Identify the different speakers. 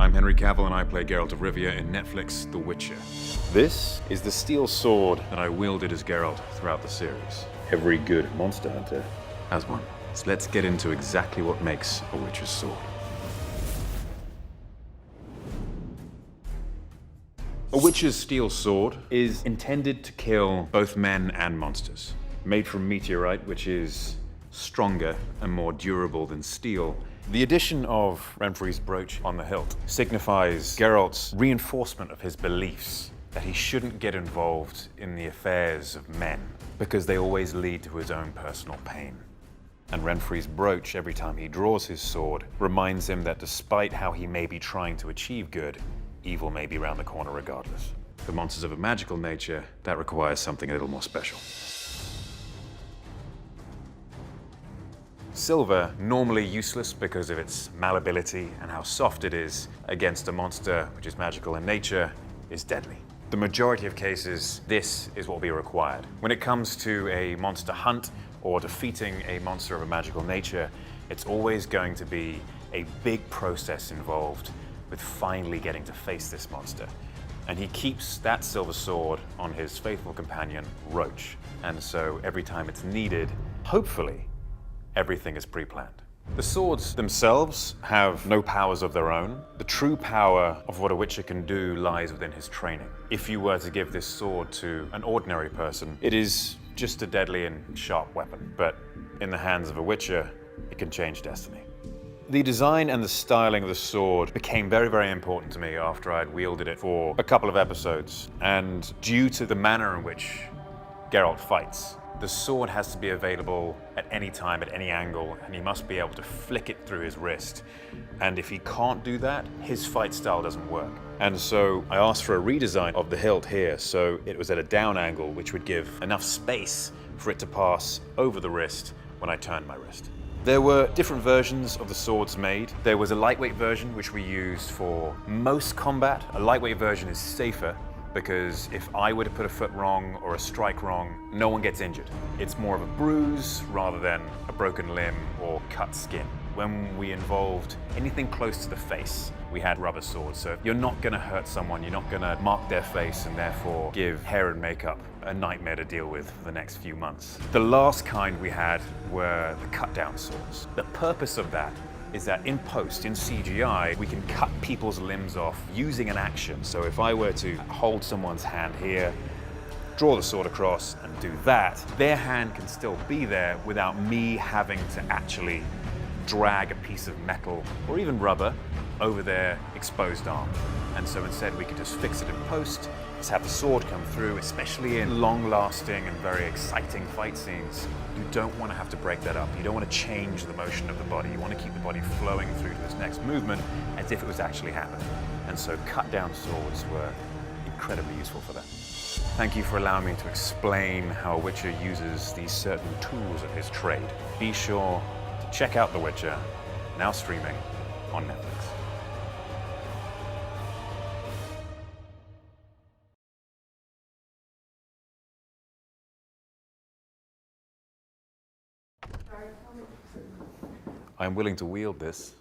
Speaker 1: I'm Henry Cavill and I play Geralt of Rivia in Netflix' The Witcher. This is the steel sword that I wielded as Geralt throughout the series.
Speaker 2: Every good monster hunter
Speaker 1: has one. So let's get into exactly what makes a Witcher's sword. A Witcher's steel sword is intended to kill both men and monsters. Made from meteorite, which is stronger and more durable than steel, the addition of Renfri's brooch on the hilt signifies Geralt's reinforcement of his beliefs that he shouldn't get involved in the affairs of men because they always lead to his own personal pain. And Renfri's brooch, every time he draws his sword, reminds him that despite how he may be trying to achieve good, evil may be around the corner regardless. For monsters of a magical nature, that requires something a little more special. Silver, normally useless because of its malleability and how soft it is, against a monster which is magical in nature, is deadly. The majority of cases, this is what will be required. When it comes to a monster hunt or defeating a monster of a magical nature, it's always going to be a big process involved with finally getting to face this monster. And he keeps that silver sword on his faithful companion, Roach. And so every time it's needed, hopefully, everything is pre-planned. The swords themselves have no powers of their own. The true power of what a Witcher can do lies within his training. If you were to give this sword to an ordinary person, it is just a deadly and sharp weapon. But in the hands of a Witcher, it can change destiny. The design and the styling of the sword became very, very important to me after I'd wielded it for a couple of episodes. And due to the manner in which Geralt fights, the sword has to be available at any time, at any angle, and he must be able to flick it through his wrist. And if he can't do that, his fight style doesn't work. And so I asked for a redesign of the hilt here, so it was at a down angle, which would give enough space for it to pass over the wrist when I turned my wrist. There were different versions of the swords made. There was a lightweight version, which we used for most combat. A lightweight version is safer, because if I were to put a foot wrong or a strike wrong, no one gets injured. It's more of a bruise rather than a broken limb or cut skin. When we involved anything close to the face, we had rubber swords. So you're not gonna hurt someone, you're not gonna mark their face and therefore give hair and makeup a nightmare to deal with for the next few months. The last kind we had were the cut down swords. The purpose of that is that in post, in CGI, we can cut people's limbs off using an action. So if I were to hold someone's hand here, draw the sword across and do that, their hand can still be there without me having to actually drag a piece of metal or even rubber over their exposed arm. And so instead we could just fix it in post, just have the sword come through, especially in long-lasting and very exciting fight scenes. You don't want to have to break that up. You don't want to change the motion of the body. You want to keep the body flowing through to its next movement as if it was actually happening. And so cut-down swords were incredibly useful for that. Thank you for allowing me to explain how a Witcher uses these certain tools of his trade. Be sure to check out The Witcher, now streaming on Netflix. I am willing to wield this.